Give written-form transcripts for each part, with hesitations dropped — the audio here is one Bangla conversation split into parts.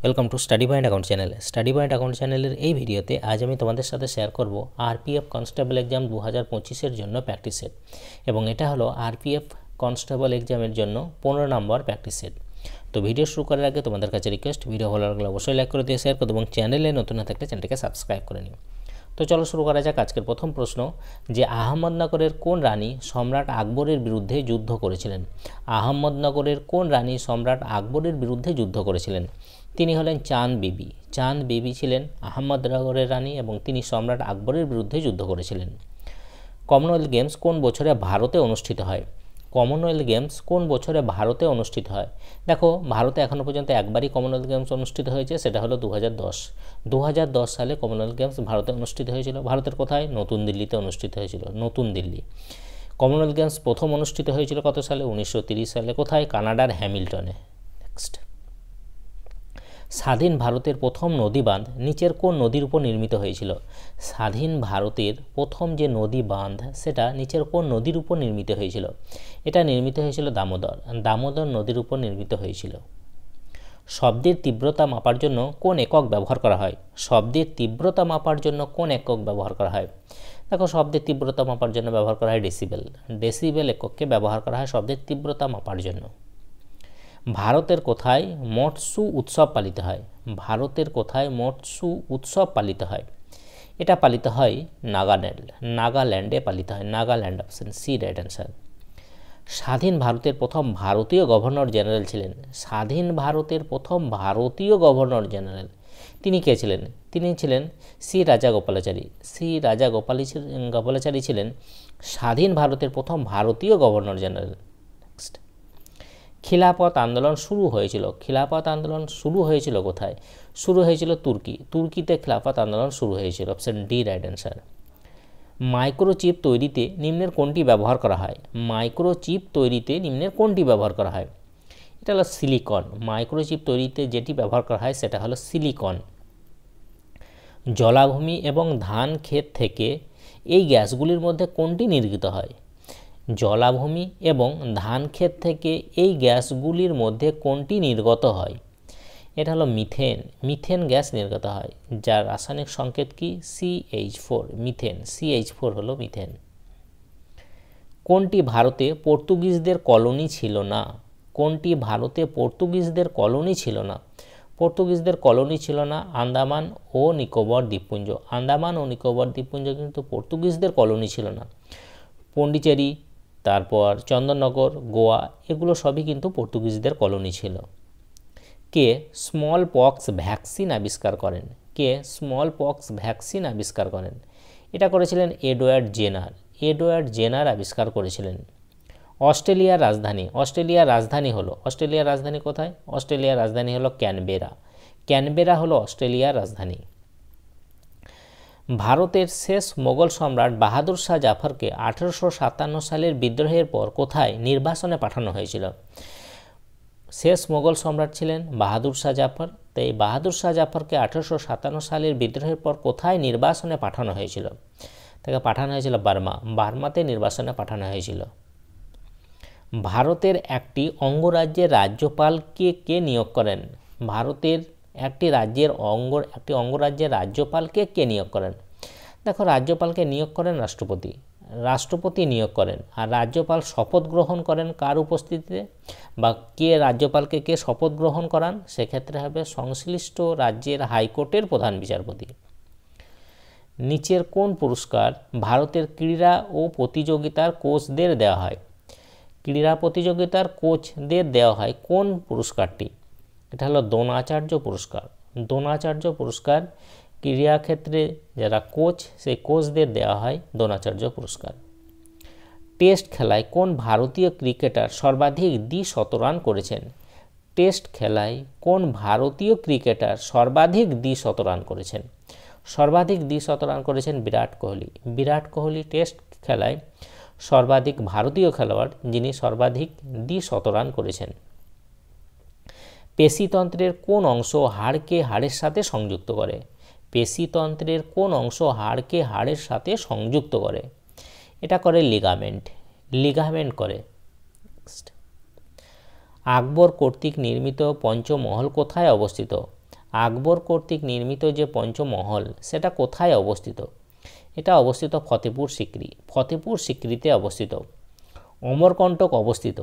Welcome to study point account channel. Study point account চ্যানেলের এই ভিডিওতে আজ আমি তোমাদের সাথে শেয়ার করব আরপিএফ কনস্টেবল এক্সাম 2025-এর জন্য প্র্যাকটিস সেট, এবং এটা হলো আরপিএফ কনস্টেবল এক্সামের জন্য 15 নম্বর প্র্যাকটিস সেট। তো ভিডিও শুরু করার আগে তোমাদের কাছে রিকোয়েস্ট, ভিডিও ভালো লাগলে অবশ্যই লাইক করে দিয়ে শেয়ার করো এবং চ্যানেলে নতুন না থাকলে চ্যানেলটিকে সাবস্ক্রাইব করে নিও। তো চলো শুরু করা যাক। আজকের প্রথম প্রশ্ন, যে আহমদনগরের কোন রানী সম্রাট আকবরের বিরুদ্ধে যুদ্ধ করেছিলেন? আহমদনগরের কোন রানী সম্রাট আকবরের বিরুদ্ধে যুদ্ধ করেছিলেন? তিনি হলেন চাঁদ বিবি। চাঁদ বিবি ছিলেন আহমদনগরের রানী এবং তিনি সম্রাট আকবরের বিরুদ্ধে যুদ্ধ করেছিলেন। কমনওয়েলথ গেমস কোন বছরে ভারতে অনুষ্ঠিত হয়? কমনওয়েলথ গেমস কোন বছরে ভারতে অনুষ্ঠিত হয়? দেখো, ভারতে এখনও পর্যন্ত একবারই কমনওয়েলথ গেমস অনুষ্ঠিত হয়েছে, সেটা হলো 2010 সালে কমনওয়েলথ গেমস ভারতে অনুষ্ঠিত হয়েছিল। ভারতের কোথায়? নতুন দিল্লিতে অনুষ্ঠিত হয়েছিল, নতুন দিল্লি। কমনওয়েলথ গেমস প্রথম অনুষ্ঠিত হয়েছিল কত সালে? 1930 সালে। কোথায়? কানাডার হ্যামিল্টনে। নেক্সট, স্বাধীন ভারতের প্রথম নদীবাঁধ নিচের কোন নদীর উপর নির্মিত হয়েছিল? স্বাধীন ভারতের প্রথম যে নদী বাঁধ সেটা নিচের কোন নদীর উপর নির্মিত হয়েছিল? এটা নির্মিত হয়েছিল দামোদর নদীর উপর নির্মিত হয়েছিল। শব্দের তীব্রতা মাপার জন্য কোন একক ব্যবহার করা হয়? শব্দের তীব্রতা মাপার জন্য কোন একক ব্যবহার করা হয়? দেখো, শব্দের তীব্রতা মাপার জন্য ব্যবহার করা হয় ডেসিবেল। ডেসিবেল এককে ব্যবহার করা হয় শব্দের তীব্রতা মাপার জন্য। ভারতের কোথায় মৎস্য উৎসব পালিত হয়? ভারতের কোথায় মৎস্য উৎসব পালিত হয়? এটা পালিত হয় নাগাল্যান্ডে পালিত হয়। Nagaland, option C right answer. স্বাধীন ভারতের প্রথম ভারতীয় গভর্নর জেনারেল ছিলেন। স্বাধীন ভারতের প্রথম ভারতীয় গভর্নর জেনারেল তিনি কে ছিলেন? তিনি ছিলেন শ্রী রাজা গোপালাচারী। শ্রী রাজা গোপালাচারী ছিলেন স্বাধীন ভারতের প্রথম ভারতীয় গভর্নর জেনারেল। নেক্সট, খিলাফত আন্দোলন শুরু হয়েছিল। খিলাফত আন্দোলন শুরু হয়েছিল কোথায়? শুরু হয়েছিল তুর্কিতে খিলাফত আন্দোলন শুরু হয়েছিল। Option D right answer. Microchip তৈরিতে নিম্নের কোনটি ব্যবহার করা হয়? মাইক্রোচিপ তৈরিতে নিম্নের কোনটি ব্যবহার করা হয়? এটা হলো সিলিকন। মাইক্রোচিপ তৈরিতে যেটি ব্যবহার করা হয় সেটা হলো সিলিকন। জলাভূমি এবং ধান ক্ষেত থেকে এই গ্যাসগুলির মধ্যে কোনটি নির্গত হয়? জলাভূমি এবং ধান ক্ষেত থেকে এই গ্যাসগুলির মধ্যে কোনটি নির্গত হয়? এটা হলো মিথেন গ্যাস নির্গত হয়, যার রাসায়নিক সংকেত কি? CH4। মিথেন, CH4 হলো মিথেন। কোনটি ভারতে পর্তুগিজদের কলোনি ছিল না? কোনটি ভারতে পর্তুগিজদের কলোনি ছিল না? পর্তুগিজদের কলোনি ছিল না আন্দামান ও নিকোবর দ্বীপপুঞ্জ। আন্দামান ও নিকোবর দ্বীপপুঞ্জ কিন্তু পর্তুগিজদের কলোনি ছিল না। পন্ডিচেরি, তারপর চন্দননগর, গোয়া, এগুলো সবই কিন্তু পর্তুগিজদের কলোনি ছিল। কে স্মল পক্স ভ্যাকসিন আবিষ্কার করেন? কে স্মল পক্স ভ্যাকসিন আবিষ্কার করেন? এটা করেছিলেন এডওয়ার্ড জেনার আবিষ্কার করেছিলেন। অস্ট্রেলিয়ার রাজধানী কোথায়? অস্ট্রেলিয়ার রাজধানী হলো ক্যানবেরা হলো অস্ট্রেলিয়ার রাজধানী। ভারতের শেষ মোগল সম্রাট বাহাদুর শাহ জাফরকে 1857 সালের বিদ্রোহের পর কোথায় নির্বাসনে পাঠানো হয়েছিল? শেষ মোগল সম্রাট ছিলেন বাহাদুর শাহ জাফর। তাই বাহাদুর শাহ জাফরকে 1857 সালের বিদ্রোহের পর কোথায় নির্বাসনে পাঠানো হয়েছিল? তাকে পাঠানো হয়েছিল বার্মাতে নির্বাসনে পাঠানো হয়েছিল। ভারতের একটি অঙ্গরাজ্যের রাজ্যপালকে কে নিয়োগ করেন? ভারতের একটি অঙ্গরাজ্যের রাজ্যপালকে কে নিয়োগ করেন? দেখো, রাজ্যপালকে নিয়োগ করেন রাষ্ট্রপতি নিয়োগ করেন। আর রাজ্যপাল শপথ গ্রহণ করেন কার উপস্থিতিতে? বা রাজ্যপালকে কে শপথ গ্রহণ করান? সেক্ষেত্রে হবে সংশ্লিষ্ট রাজ্যের হাইকোর্টের প্রধান বিচারপতি। নিচের কোন পুরস্কার ভারতের ক্রীড়া ও প্রতিযোগিতার কোচদের দেওয়া হয়? ক্রীড়া প্রতিযোগিতার কোচদের দেওয়া হয় কোন পুরস্কারটি? এটা হলো দ্রোণাচার্য পুরস্কার। ক্রীড়াক্ষেত্রে যারা কোচ, সেই কোচদের দেওয়া হয় দ্রোণাচার্য পুরস্কার। টেস্ট খেলায় কোন ভারতীয় ক্রিকেটার সর্বাধিক দ্বিশতরান করেছেন? টেস্ট খেলায় কোন ভারতীয় ক্রিকেটার সর্বাধিক দ্বিশতরান করেছেন? সর্বাধিক দ্বিশতরান করেছেন বিরাট কোহলি টেস্ট খেলায় সর্বাধিক ভারতীয় খেলোয়াড় যিনি সর্বাধিক দ্বিশতরান করেছেন। পেশিতন্ত্রের কোন অংশ হাড়কে হাড়ের সাথে সংযুক্ত করে? পেশিতন্ত্রের কোন অংশ হাড়কে হাড়ের সাথে সংযুক্ত করে? এটা করে লিগামেন্ট করে। আকবর কর্তৃক নির্মিত পঞ্চমহল কোথায় অবস্থিত? আকবর কর্তৃক নির্মিত যে পঞ্চমহল সেটা কোথায় অবস্থিত? এটা অবস্থিত ফতেপুর সিক্রিতে অবস্থিত। অমরকণ্টক অবস্থিত।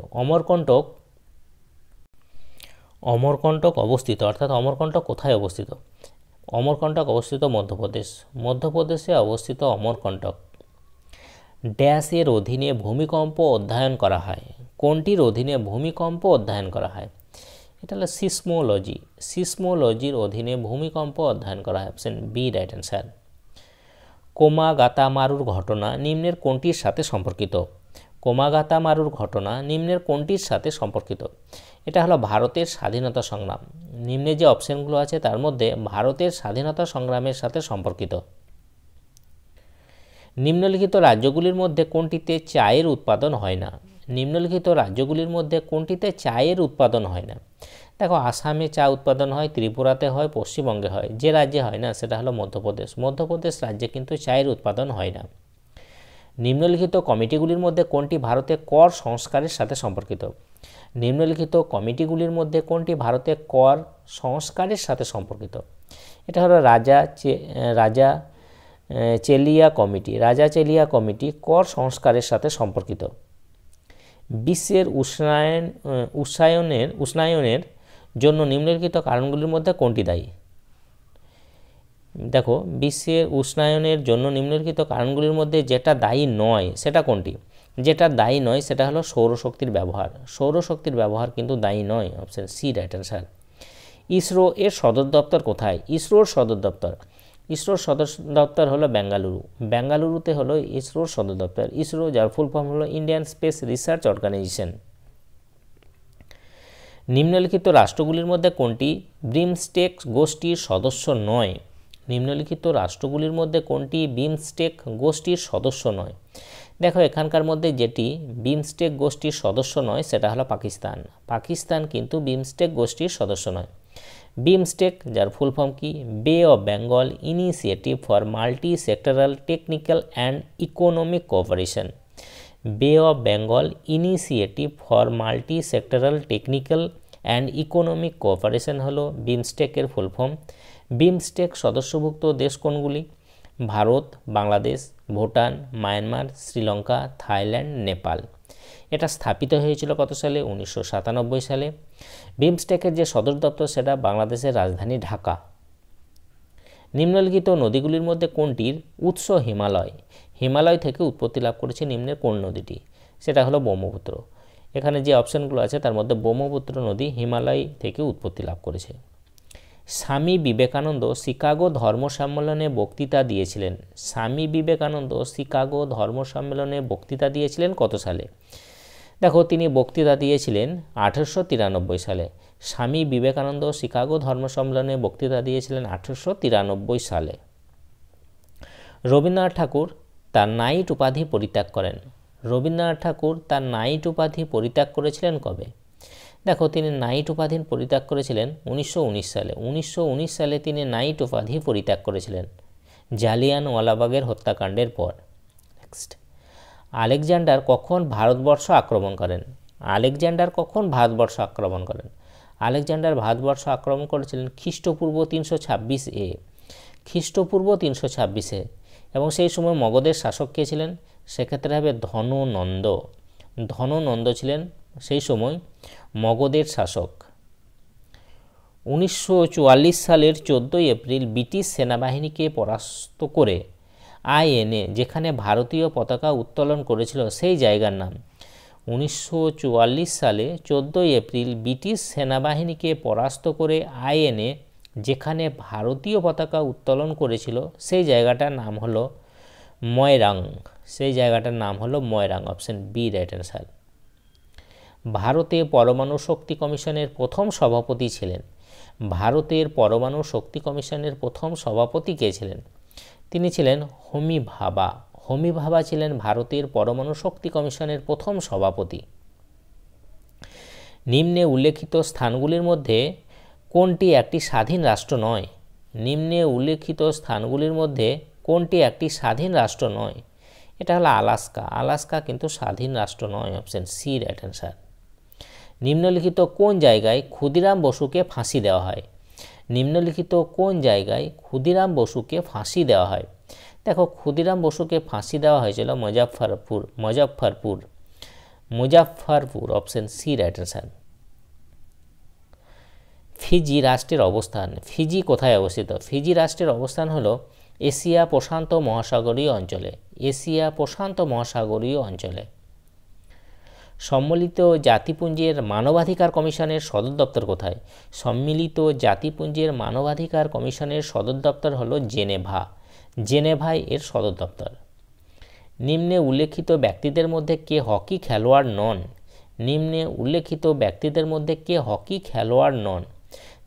অমরকণ্টক অবস্থিত অর্থাৎ অমরকণ্টক কোথায় অবস্থিত? অমরকণ্টক অবস্থিত মধ্যপ্রদেশে অবস্থিত অমরকণ্টক। ড্যাশের অধীনে ভূমিকম্প অধ্যয়ন করা হয়? কোনটির অধীনে ভূমিকম্প অধ্যয়ন করা হয়? এটা হলো সিসমোলজির অধীনে ভূমিকম্প অধ্যয়ন করা হয়। Option B right answer. কোমাগাতামারুর ঘটনা নিম্নের কোনটির সাথে সম্পর্কিত? কোমাগাতামারুর ঘটনা নিম্নের কোনটির সাথে সম্পর্কিত? এটা হলো ভারতের স্বাধীনতা সংগ্রাম। নিম্নে যে অপশনগুলো আছে তার মধ্যে ভারতের স্বাধীনতা সংগ্রামের সাথে সম্পর্কিত। নিম্নলিখিত রাজ্যগুলির মধ্যে কোনটিতে চায়ের উৎপাদন হয় না? নিম্নলিখিত রাজ্যগুলির মধ্যে কোনটিতে চায়ের উৎপাদন হয় না? দেখো, আসামে চা উৎপাদন হয়, ত্রিপুরাতে হয়, পশ্চিমবঙ্গে হয়। যে রাজ্যে হয় না সেটা হলো মধ্যপ্রদেশ রাজ্যে কিন্তু চায়ের উৎপাদন হয় না। নিম্নলিখিত কমিটিগুলির মধ্যে কোনটি ভারতে কর সংস্কারের সাথে সম্পর্কিত? নিম্নলিখিত কমিটিগুলির মধ্যে কোনটি ভারতে কর সংস্কারের সাথে সম্পর্কিত? এটা হলো রাজা চেলিয়া কমিটি কর সংস্কারের সাথে সম্পর্কিত। বিশ্বের উষ্ণায়নের জন্য নিম্নলিখিত কারণগুলির মধ্যে কোনটি দায়ী? দেখো, বিশ্বের উষ্ণায়নের জন্য নিম্নলিখিত কারণগুলির মধ্যে যেটা দায়ী নয় সেটা কোনটি? যেটা দায়ী নয় সেটা হলো সৌরশক্তির ব্যবহার কিন্তু দায়ী নয়। Option C right answer. ISRO এর সদর দপ্তর কোথায়? ইসরোর সদর দপ্তর হলো বেঙ্গালুরুতে হলো ইসরোর সদর দপ্তর। ইসরো যার ফুল ফর্ম হলো ইন্ডিয়ান স্পেস রিসার্চ অর্গানাইজেশন। নিম্নলিখিত রাষ্ট্রগুলির মধ্যে কোনটি বিমস্টেক গোষ্ঠীর সদস্য নয়? নিম্নলিখিত রাষ্ট্রগুলির মধ্যে কোনটি বিমস্টেক গোষ্ঠীর সদস্য নয়? দেখো, এখানকার মধ্যে যেটি বিমস্টেক গোষ্ঠীর সদস্য নয় সেটা হলো পাকিস্তান কিন্তু বিমস্টেক গোষ্ঠীর সদস্য নয়। বিমস্টেক যার ফুল ফর্ম কি? Bay of Bengal initiative for multi sectoral technical and economic cooperation. Bay of Bengal initiative for multi sectoral technical and economic cooperation হলো বিমস্টেকের ফুল ফর্ম। বিমস্টেক সদস্যভুক্ত দেশ কোনগুলি? Bharat, Bangladesh, Bhutan, Myanmar, Sri Lanka, Thailand, Nepal. এটা স্থাপিত হয়েছিল কত সালে? 1997 সালে। বিমস্টেকের যে সদর দপ্তর সেটা বাংলাদেশের রাজধানী ঢাকা। নিম্নলিখিত নদীগুলির মধ্যে কোনটির উৎস হিমালয় থেকে উৎপত্তি লাভ করেছে নিম্নের কোন নদীটি? সেটা হলো ব্রহ্মপুত্র। এখানে যে অপশনগুলো আছে তার মধ্যে ব্রহ্মপুত্র নদী হিমালয় থেকে উৎপত্তি লাভ করেছে। স্বামী বিবেকানন্দ শিকাগো ধর্ম সম্মেলনে বক্তৃতা দিয়েছিলেন কত সালে? দেখো, তিনি বক্তৃতা দিয়েছিলেন 1893 সালে। স্বামী বিবেকানন্দ শিকাগো ধর্ম সম্মেলনে বক্তৃতা দিয়েছিলেন 1893 সালে। রবীন্দ্রনাথ ঠাকুর তার নাইট উপাধি পরিত্যাগ করেছিলেন কবে? দেখো, তিনি নাইট উপাধি পরিত্যাগ করেছিলেন 1919 সালে। 1919 সালে তিনি নাইট উপাধি পরিত্যাগ করেছিলেন জালিয়ানওয়ালাবাগের হত্যাকাণ্ডের পর। নেক্সট, আলেকজান্ডার কখন ভারতবর্ষ আক্রমণ করেন? আলেকজান্ডার ভারতবর্ষ আক্রমণ করেছিলেন খ্রিস্টপূর্ব 326 এবং সেই সময় মগধের শাসক কে ছিলেন? সেক্ষেত্রে হবে ধননন্দ ছিলেন সেই সময় মগধের শাসক। 1944 সালের 14 এপ্রিল ব্রিটিশ সেনাবাহিনীকে পরাস্ত করে আইএনএ যেখানে ভারতীয় পতাকা উত্তোলন করেছিল সেই জায়গার নাম? 1944 সালে 14 এপ্রিল ব্রিটিশ সেনাবাহিনীকে পরাস্ত করে আইএনএ যেখানে ভারতীয় পতাকা উত্তোলন করেছিল সেই জায়গাটার নাম হলো Moirang. Option B right answer. ভারতে পরমাণু শক্তি কমিশনের প্রথম সভাপতি কে ছিলেন? তিনি ছিলেন হোমি ভাবা ছিলেন ভারতের পরমাণু শক্তি কমিশনের প্রথম সভাপতি। নিম্নে উল্লেখিত স্থানগুলির মধ্যে কোনটি একটি স্বাধীন রাষ্ট্র নয়? এটা হলো আলাস্কা কিন্তু স্বাধীন রাষ্ট্র নয়। Option C right answer. নিম্নলিখিত কোন জায়গায় ক্ষুদিরাম বসুকে ফাঁসি দেওয়া হয়? নিম্নলিখিত কোন জায়গায় ক্ষুদিরাম বসুকে ফাঁসি দেওয়া হয়? দেখো, ক্ষুদিরাম বসুকে ফাঁসি দেওয়া হয়েছিল Muzaffarpur, option C right answer. Fiji রাষ্ট্রের অবস্থান। ফিজি কোথায় অবস্থিত? ফিজি রাষ্ট্রের অবস্থান হলো এশিয়া প্রশান্ত মহাসাগরীয় অঞ্চলে। এশিয়া প্রশান্ত মহাসাগরীয় অঞ্চলে। সম্মিলিত জাতিপুঞ্জের মানবাধিকার কমিশনের সদর দপ্তর কোথায়? সম্মিলিত জাতিপুঞ্জের মানবাধিকার কমিশনের সদর দপ্তর হলো জেনেভায় এর সদর দপ্তর। নিম্নে উল্লেখিত ব্যক্তিদের মধ্যে কে হকি খেলোয়াড় নন? নিম্নে উল্লেখিত ব্যক্তিদের মধ্যে কে হকি খেলোয়াড় নন?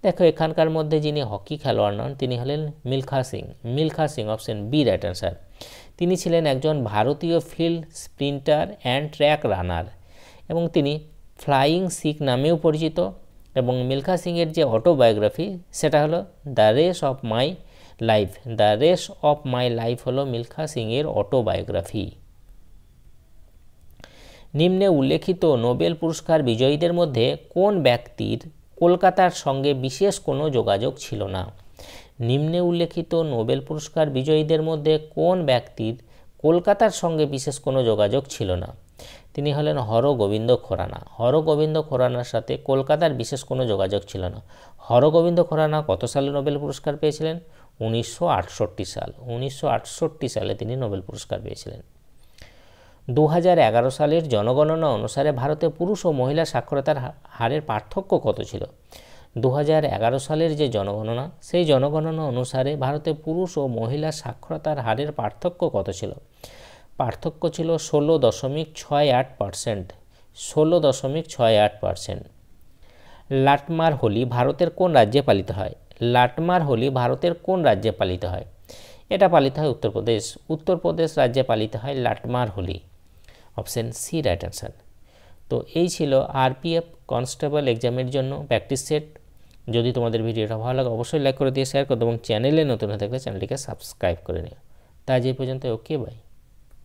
দেখো, এখানকার মধ্যে যিনি হকি খেলোয়াড় নন তিনি হলেন Milkha Singh, option B right answer. তিনি ছিলেন একজন ভারতীয় field sprinter and track runner এবং তিনি ফ্লাইং সিখ নামেও পরিচিত। এবং মিলখা সিংয়ের যে অটোবায়োগ্রাফি সেটা হলো the race of my life হলো মিলখা সিংয়ের অটোবায়োগ্রাফি। নিম্নে উল্লেখিত নোবেল পুরস্কার বিজয়ীদের মধ্যে কোন ব্যক্তির কলকাতার সঙ্গে বিশেষ কোনো যোগাযোগ ছিল না? নিম্নে উল্লেখিত নোবেল পুরস্কার বিজয়ীদের মধ্যে কোন ব্যক্তির কলকাতার সঙ্গে বিশেষ কোনো যোগাযোগ ছিল না? তিনি হলেন হরগোবিন্দ খুরানা। হরগোবিন্দ খুরানার সাথে কলকাতার বিশেষ কোনো যোগাযোগ ছিল না। হরগোবিন্দ খুরানা কত সালে নোবেল পুরস্কার পেয়েছিলেন? 1968 সাল। 1968 সালে তিনি নোবেল পুরস্কার পেয়েছিলেন। 2011 সালের জনগণনা অনুসারে ভারতে পুরুষ ও মহিলা সাক্ষরতার হারের পার্থক্য কত ছিল? 2011 সালের যে জনগণনা, সেই জনগণনা অনুসারে ভারতে পুরুষ ও মহিলা সাক্ষরতার হারের পার্থক্য কত ছিল? পার্থক্য ছিল 16.68%। 16.68%। লাটমার হোলি ভারতের কোন রাজ্যে পালিত হয়? লাটমার হোলি ভারতের কোন রাজ্যে পালিত হয়? এটা পালিত হয় উত্তরপ্রদেশ। উত্তরপ্রদেশ রাজ্যে পালিত হয় Lathmar Holi, option C right answer. তো এই ছিল আরপিএফ কনস্টেবল এক্সামের জন্য প্র্যাকটিস সেট। যদি তোমাদের ভিডিওটা ভালো লাগে অবশ্যই লাইক করে দিয়ে শেয়ার করো এবং চ্যানেলে নতুন হয়ে থাকলে চ্যানেলটিকে সাবস্ক্রাইব করে নিও। তা আজ এই পর্যন্ত, ওকে বাই।